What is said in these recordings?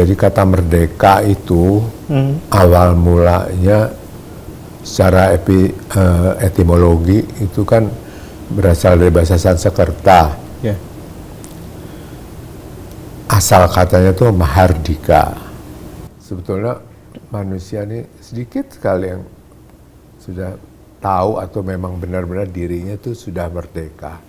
Jadi kata merdeka itu awal mulanya secara etimologi itu kan berasal dari bahasa Sanskerta. Yeah. Asal katanya tuh mahardika. Sebetulnya manusia ini sedikit sekali yang sudah tahu atau memang benar-benar dirinya tuh sudah merdeka.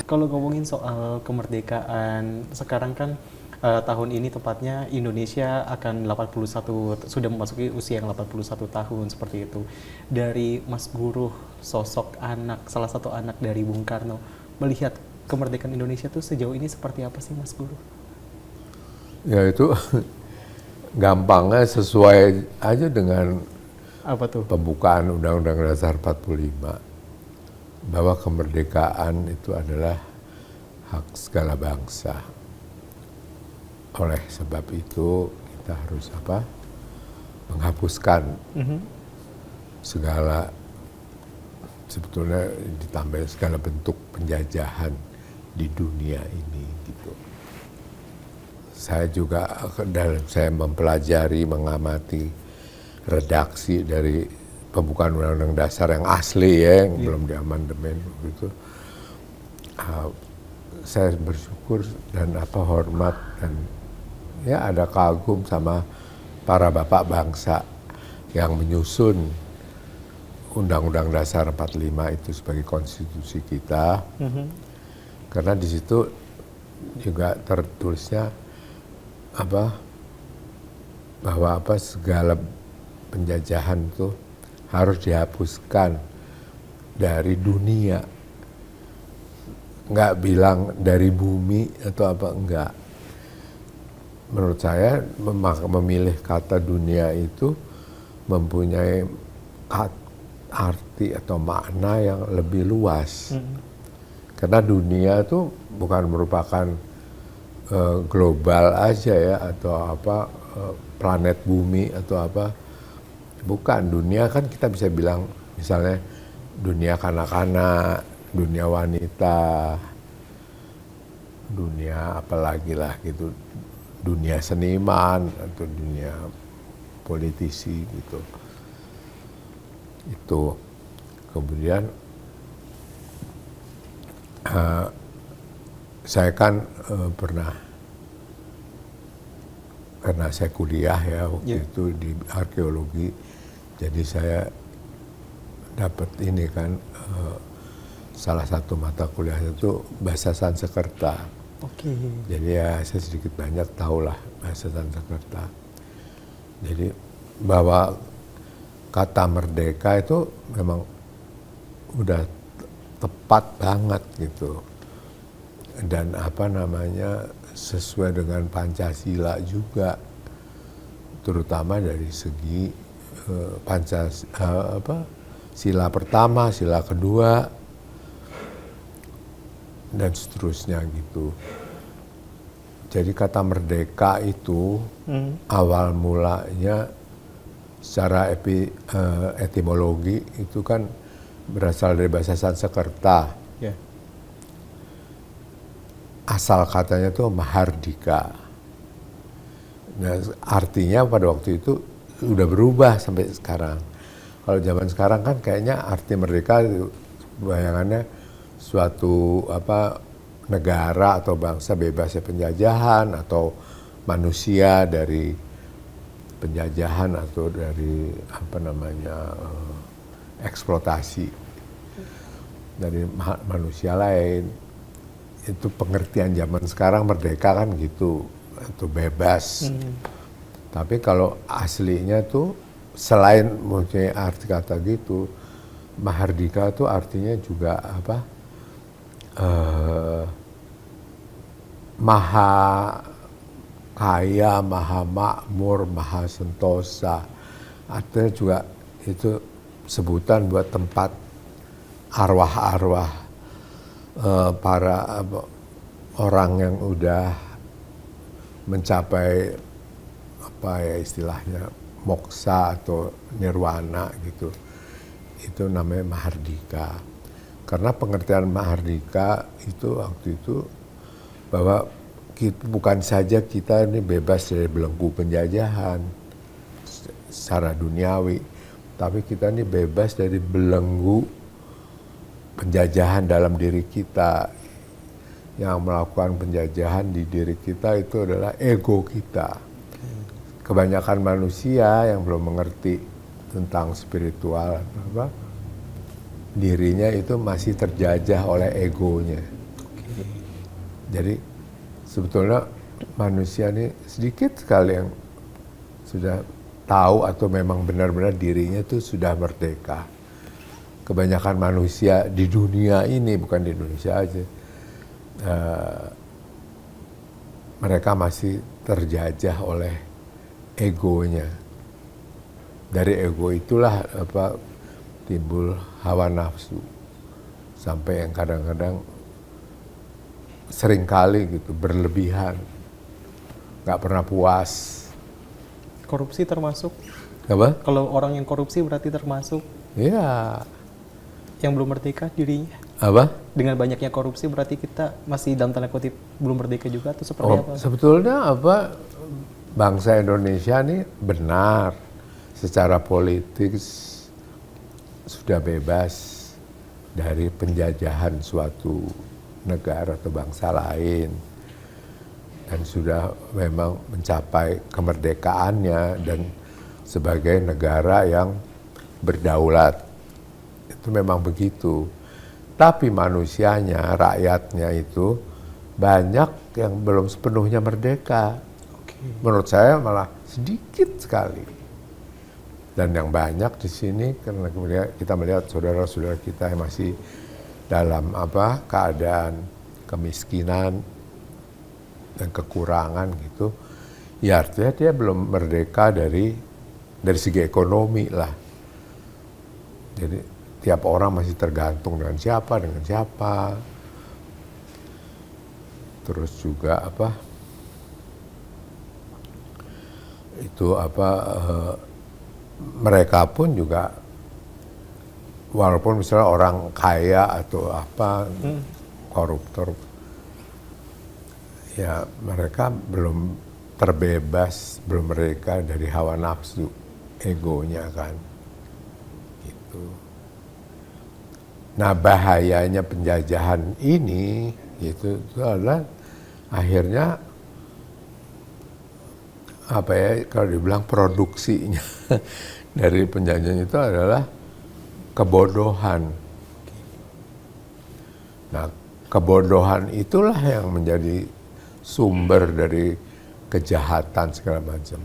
Kalau ngomongin soal kemerdekaan, sekarang kan tahun ini tepatnya Indonesia akan 81, sudah memasuki usia yang 81 tahun seperti itu. Dari Mas Guruh, sosok anak, salah satu anak dari Bung Karno, melihat kemerdekaan Indonesia tuh sejauh ini seperti apa sih Mas Guruh? Ya itu gampangnya sesuai aja dengan Apa tuh? pembukaan Undang-Undang Dasar 45. Bahwa kemerdekaan itu adalah hak segala bangsa. Oleh sebab itu kita harus menghapuskan segala, sebetulnya ditambah segala bentuk penjajahan di dunia ini gitu. Saya juga dalam saya mempelajari, mengamati redaksi dari pembukaan Undang-Undang Dasar yang asli ya, yang belum diamandemen gitu. Saya bersyukur dan hormat dan ya ada kagum sama para bapak bangsa yang menyusun Undang-Undang Dasar 45 itu sebagai konstitusi kita. Karena di situ juga tertulisnya bahwa segala penjajahan itu harus dihapuskan dari dunia. Nggak bilang dari bumi atau enggak. Menurut saya memilih kata dunia itu mempunyai arti atau makna yang lebih luas. Karena dunia itu bukan merupakan global aja ya, atau planet bumi atau bukan. Dunia kan kita bisa bilang misalnya dunia kanak-kanak, dunia wanita, dunia apalagi lah gitu, dunia seniman atau dunia politisi gitu. Itu kemudian saya kan pernah, karena saya kuliah ya waktu itu di arkeologi, jadi saya dapat ini kan salah satu mata kuliah itu bahasa Sanskerta. Oke. Jadi ya saya sedikit banyak tahulah bahasa Sanskerta. Jadi bahwa kata merdeka itu memang udah tepat banget gitu. Dan sesuai dengan Pancasila juga, terutama dari segi sila pertama, sila kedua, dan seterusnya gitu. Jadi kata merdeka itu awal mulanya secara etimologi itu kan berasal dari bahasa Sanskerta. Yeah. Asal katanya tuh mahardika. Nah, artinya pada waktu itu udah berubah sampai sekarang. Kalau zaman sekarang kan kayaknya arti merdeka itu bayangannya suatu negara atau bangsa bebas dari penjajahan, atau manusia dari penjajahan atau dari eksploitasi dari manusia lain. Itu pengertian zaman sekarang merdeka kan gitu, itu bebas. Tapi kalau aslinya tuh selain mempunyai arti kata gitu, mahardika tuh artinya juga maha kaya, maha makmur, maha sentosa. Artinya juga itu sebutan buat tempat arwah-arwah para orang yang udah mencapai istilahnya moksa atau nirwana gitu. Itu namanya mahardika. Karena pengertian mahardika itu waktu itu bahwa bukan saja kita ini bebas dari belenggu penjajahan secara duniawi, tapi kita ini bebas dari belenggu penjajahan dalam diri kita. Yang melakukan penjajahan di diri kita itu adalah ego kita. Kebanyakan manusia yang belum mengerti tentang spiritual, dirinya itu masih terjajah oleh egonya. Jadi sebetulnya manusia ini sedikit sekali yang sudah tahu atau memang benar-benar dirinya itu sudah merdeka. Kebanyakan manusia di dunia ini, bukan di Indonesia aja, mereka masih terjajah oleh egonya. Dari ego itulah timbul hawa nafsu, sampai yang kadang-kadang seringkali gitu berlebihan, nggak pernah puas. Korupsi termasuk? Apa? Kalau orang yang korupsi berarti termasuk? Iya. Yang belum merdeka dirinya? Apa? Dengan banyaknya korupsi berarti kita masih dalam tanda kutip belum merdeka juga atau seperti apa? Sebetulnya bangsa Indonesia ini benar secara politik sudah bebas dari penjajahan suatu negara atau bangsa lain, dan sudah memang mencapai kemerdekaannya dan sebagai negara yang berdaulat. Itu memang begitu. Tapi manusianya, rakyatnya itu banyak yang belum sepenuhnya merdeka. Menurut saya malah sedikit sekali. Dan yang banyak di sini karena kemudian kita melihat saudara-saudara kita yang masih dalam keadaan kemiskinan dan kekurangan gitu. Ya artinya dia belum merdeka dari segi ekonomi lah. Jadi tiap orang masih tergantung dengan siapa. Terus juga mereka pun juga walaupun misalnya orang kaya atau koruptor, ya mereka belum terbebas, belum merdeka dari hawa nafsu egonya kan. Gitu. Nah bahayanya penjajahan ini itu adalah akhirnya kalau dibilang produksinya dari penjajahan itu adalah kebodohan. Nah kebodohan itulah yang menjadi sumber dari kejahatan segala macam.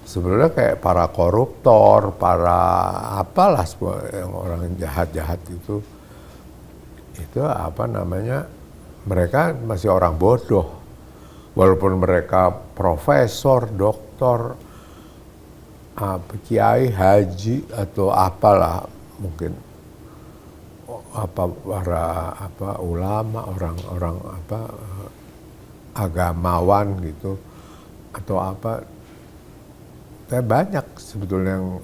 Sebenarnya kayak para koruptor, para yang orang jahat-jahat itu mereka masih orang bodoh. Walaupun mereka profesor, doktor, kiai, haji atau apalah mungkin para ulama, orang agamawan gitu atau banyak sebetulnya yang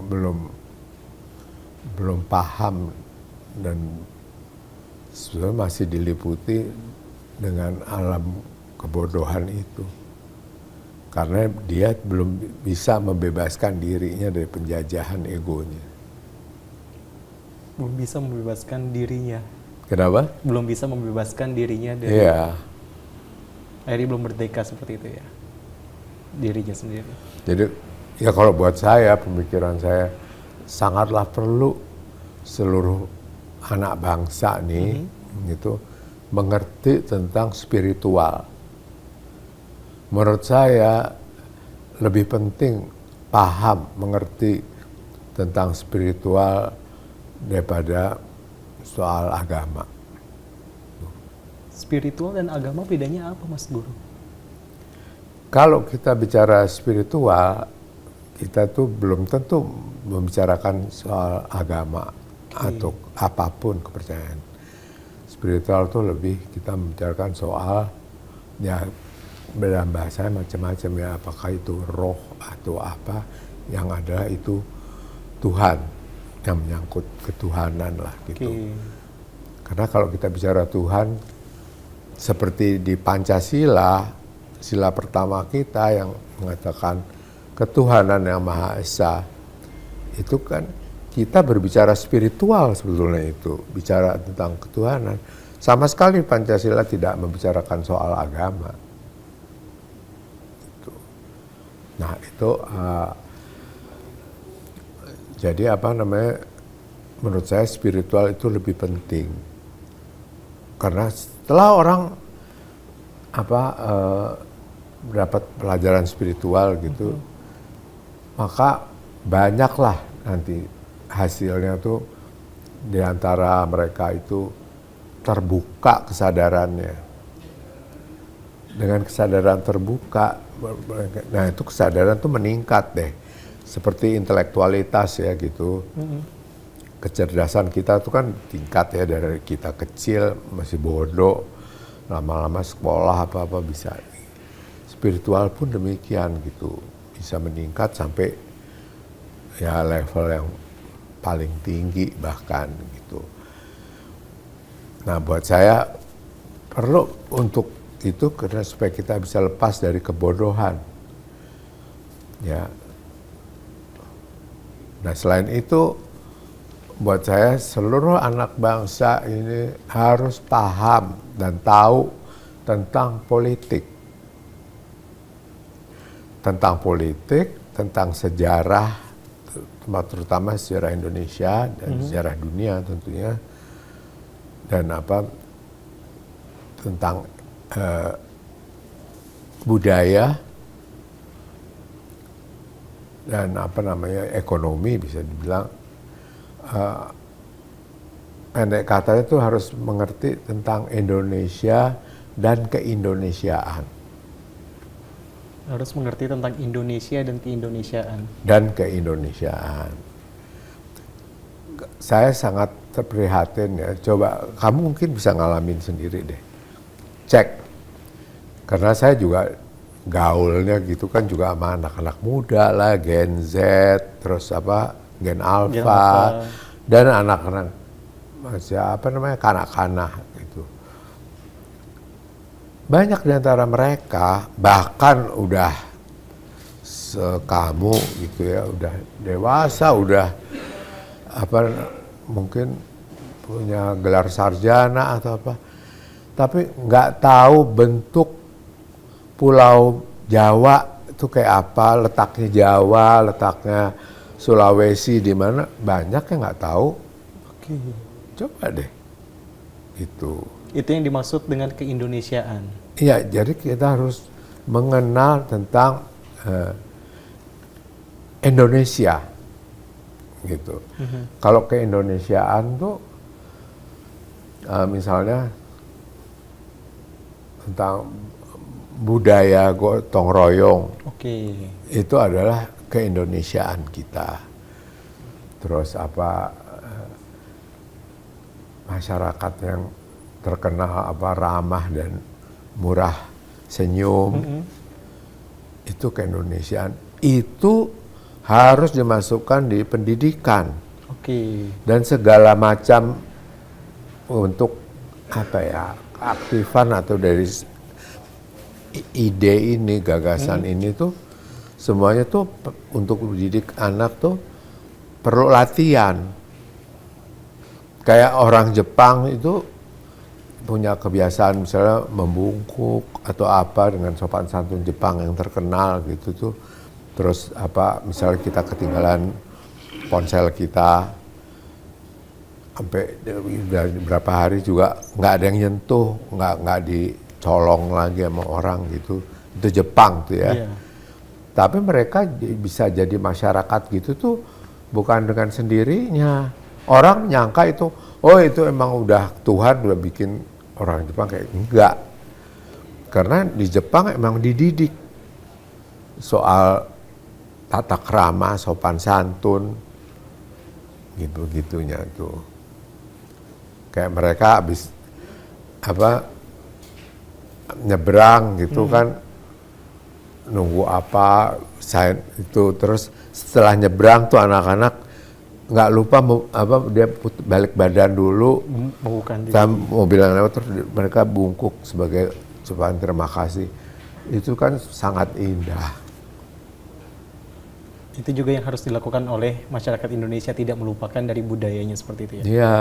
belum paham dan sebetulnya masih diliputi dengan alam kebodohan itu. Karena dia belum bisa membebaskan dirinya dari penjajahan egonya. Belum bisa membebaskan dirinya. Kenapa? Belum bisa membebaskan dirinya dari. Iya. Akhirnya belum merdeka seperti itu ya. Dirinya sendiri. Jadi ya kalau buat saya, pemikiran saya sangatlah perlu seluruh anak bangsa nih gitu mengerti tentang spiritual. Menurut saya lebih penting mengerti tentang spiritual daripada soal agama. Spiritual dan agama bedanya apa, Mas Guru? Kalau kita bicara spiritual, kita tuh belum tentu membicarakan soal agama atau apapun kepercayaan. Spiritual tuh lebih kita membicarakan soal dalam bahasa macam-macam ya, apakah itu roh atau apa yang ada itu Tuhan, yang menyangkut ketuhanan lah gitu. Karena kalau kita bicara Tuhan, seperti di Pancasila, sila pertama kita yang mengatakan ketuhanan yang Maha Esa, itu kan kita berbicara spiritual sebetulnya, itu bicara tentang ketuhanan. Sama sekali Pancasila tidak membicarakan soal agama. Nah itu jadi menurut saya spiritual itu lebih penting, karena setelah orang mendapat pelajaran spiritual gitu, maka banyaklah nanti hasilnya tuh di antara mereka itu terbuka kesadarannya. Dengan kesadaran terbuka, nah itu kesadaran tuh meningkat deh, seperti intelektualitas ya gitu. Kecerdasan kita tuh kan tingkat ya, dari kita kecil masih bodoh, lama-lama sekolah apa-apa bisa. Spiritual pun demikian gitu, bisa meningkat sampai ya level yang paling tinggi bahkan gitu. Nah buat saya perlu untuk itu, karena supaya kita bisa lepas dari kebodohan. Ya. Nah selain itu, buat saya seluruh anak bangsa ini harus paham dan tahu tentang politik. Tentang politik, tentang sejarah, terutama sejarah Indonesia dan sejarah dunia tentunya. Dan tentang budaya dan ekonomi bisa dibilang. Pendek katanya itu harus mengerti tentang Indonesia dan keindonesiaan. Harus mengerti tentang Indonesia dan keindonesiaan. Dan keindonesiaan. Saya sangat terprihatin ya. Coba kamu mungkin bisa ngalamin sendiri deh. Cek. Karena saya juga gaulnya gitu kan juga sama anak-anak muda lah, Gen Z, terus Gen Alpha, dan anak-anak masih kanak-kanak gitu. Banyak di antara mereka bahkan udah sekamu gitu ya, udah dewasa, udah mungkin punya gelar sarjana atau apa, tapi nggak tahu bentuk Pulau Jawa itu kayak apa, letaknya Jawa, letaknya Sulawesi di mana, banyak yang nggak tahu. Oke. Coba deh, itu. Itu yang dimaksud dengan keindonesiaan. Iya, jadi kita harus mengenal tentang Indonesia, gitu. Kalau keindonesiaan tuh, misalnya tentang budaya gotong royong, itu adalah keindonesiaan kita. Terus masyarakat yang terkenal ramah dan murah senyum, itu keindonesiaan. Itu harus dimasukkan di pendidikan. Dan segala macam untuk keaktifan atau dari ide ini, gagasan ini tuh semuanya tuh untuk mendidik anak tuh perlu latihan. Kayak orang Jepang itu punya kebiasaan misalnya membungkuk atau dengan sopan santun Jepang yang terkenal gitu tuh. Terus misalnya kita ketinggalan ponsel kita sampai berapa hari juga nggak ada yang nyentuh, nggak dicolong lagi sama orang gitu. Itu Jepang tuh ya. Tapi mereka bisa jadi masyarakat gitu tuh bukan dengan sendirinya. Orang nyangka itu, itu emang udah Tuhan udah bikin orang Jepang kayak enggak. Karena di Jepang emang dididik soal tata krama, sopan santun, gitu-gitunya tuh. Kayak mereka habis nyebrang gitu kan, nunggu itu, terus setelah nyebrang tuh anak-anak nggak lupa dia balik badan dulu, Bukan mobil yang lewat terus mereka bungkuk sebagai ucapan terima kasih. Itu kan sangat indah. itu juga yang harus dilakukan oleh masyarakat Indonesia, tidak melupakan dari budayanya seperti itu ya. Iya.